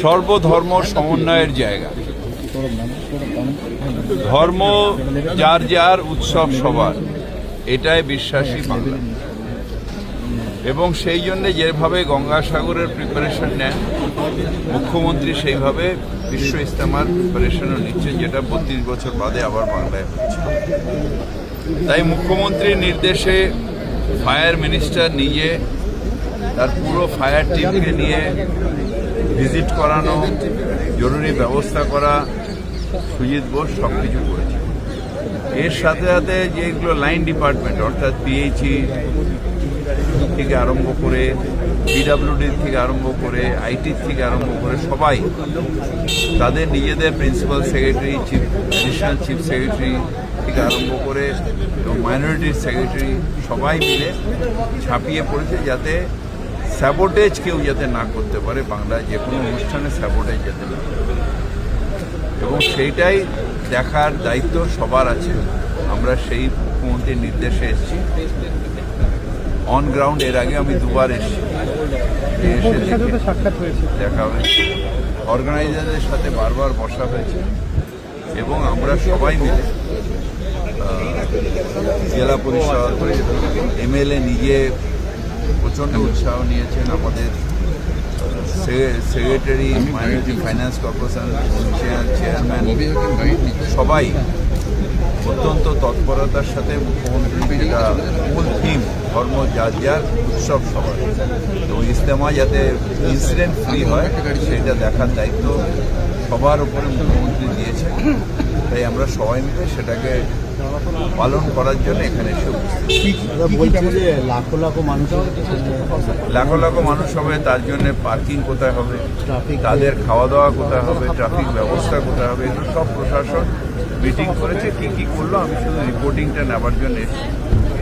সর্বধর্ম সমন্বয়ের জায়গা। ধর্ম যার যার, উৎসব সবার, এটাই বিশ্বাসী বাংলা। এবং সেই জন্যে যেভাবে গঙ্গাসাগরের প্রিপারেশন নেন মুখ্যমন্ত্রী, সেইভাবে বিশ্ব ইজতেমার প্রিপারেশনও নিচ্ছেন, যেটা 32 বছর বাদে আবার বাংলায় হচ্ছে। তাই মুখ্যমন্ত্রীর নির্দেশে ফায়ার মিনিস্টার নিজে তার পুরো ফায়ার টিমকে নিয়ে ভিজিট করানো, জরুরি ব্যবস্থা করা, সুজিত বোস সব কিছু করেছে। এর সাথে সাথে যেগুলো লাইন ডিপার্টমেন্ট, অর্থাৎ পিএইচই থেকে আরম্ভ করে, পিডাব্লিউডি থেকে আরম্ভ করে, আইটি থেকে আরম্ভ করে সবাই তাদের নিজেদের principal secretary, additional chief secretary থেকে আরম্ভ করে এবং মাইনরিটির সেক্রেটারি সবাই মিলে ছাপিয়ে পড়েছে যাতে স্যাবোটেজ কেউ যাতে না করতে পারে, বাংলায় যে কোনো অনুষ্ঠানে স্যাবোটেজ যাতে না করে। এবং সেইটাই দেখার দায়িত্ব সবার আছে। আমরা সেই মুখ্যমন্ত্রীর নির্দেশে এসেছি অন গ্রাউন্ড। এর আগে আমি দুবার এসেছি, দেখা হয়েছে, অর্গানাইজারদের সাথে বারবার বসা হয়েছে এবং আমরা সবাই মিলে জেলা পরিষদ, এমএলএ নিজে প্রচণ্ড উৎসাহ নিয়েছেন, আমাদের secretary, minority finance corporation chairman সবাই অত্যন্ত তৎপরতার সাথে মুখ্যমন্ত্রী যেটা মূল থিম, ধর্ম যার যার, উৎসব সবার, এবং ইজতেমা যাতে ইনসিডেন্ট ফ্রি হয় সেটা দেখার দায়িত্ব সবার উপরে মুখ্যমন্ত্রী দিয়েছে। তাই আমরা সবাই মিলে সেটাকে পালন করার জন্য এখানে এসে লাখো লাখো মানুষ হবে। তার জন্য পার্কিং কোথায় হবে, তাদের খাওয়া দাওয়া কোথায় হবে, ট্রাফিক ব্যবস্থা কোথায় হবে, এগুলো সব প্রশাসন মিটিং করেছে। কী কী করলো আমি শুধু রিপোর্টিংটা নেবার জন্য এসেছি।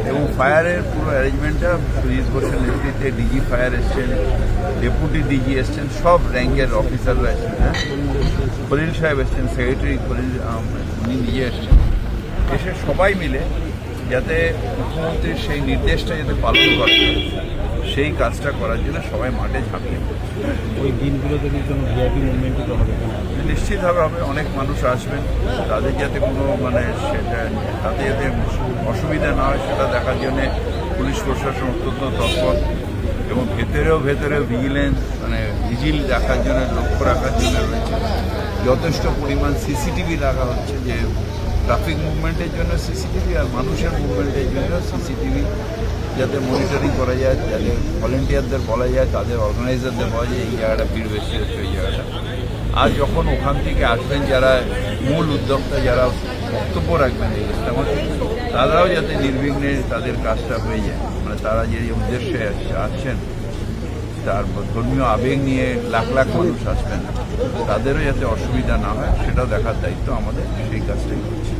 এবং ফায়ারের পুরো অ্যারেঞ্জমেন্টটা সুজিত বোসের নেতৃত্বে ডিজি ফায়ার এসছেন, ডেপুটি ডিজি এসছেন, সব র্যাঙ্কের অফিসাররা এসছেন। হ্যাঁ, খলিল সাহেব এসছেন, সেক্রেটারি খলিল, উনি নিজে এসছেন। এসে সবাই মিলে যাতে মুখ্যমন্ত্রীর সেই নির্দেশটা যাতে পালন করে সেই কাজটা করার জন্য সবাই মাঠে ঝাঁপিয়ে পড়ছে। ওই দিনগুলোতে জন্য ভিআইপি মুভমেন্টই তো হবে, নিশ্চিতভাবে হবে। অনেক মানুষ আসবেন, তাদের যাতে কোনো সেটা তাতে যাতে অসুবিধা না হয় সেটা দেখার জন্যে পুলিশ প্রশাসন অত্যন্ত তৎপর। এবং ভেতরেও ভিজিলেন্স ভিজিল দেখার জন্য, লক্ষ্য রাখার জন্য রয়েছে। যথেষ্ট পরিমাণ সিসিটিভি লাগা হচ্ছে, যে ট্রাফিক মুভমেন্টের জন্য সিসিটিভি আর মানুষের মুভমেন্টের জন্য সিসিটিভি যাতে মনিটরিং করা যায়, যাতে ভলেন্টিয়ারদের বলা যায়, তাদের অর্গানাইজারদের বলা যায় এই জায়গাটা ভিড় বেশি হচ্ছে ওই জায়গাটা। আর যখন ওখান থেকে আসবেন যারা মূল উদ্যোক্তা, যারা বক্তব্য রাখবেন এই ইজতেমাতে, তারাও যাতে নির্বিঘ্নে তাদের কাজটা হয়ে যায়। তারা যে উদ্দেশ্যে আসছেন, তার ধর্মীয় আবেগ নিয়ে লাখ লাখ মানুষ আসবেন, তাদেরও যাতে অসুবিধা না হয় সেটাও দেখার দায়িত্ব আমাদের, সেই কাজটাই করছি।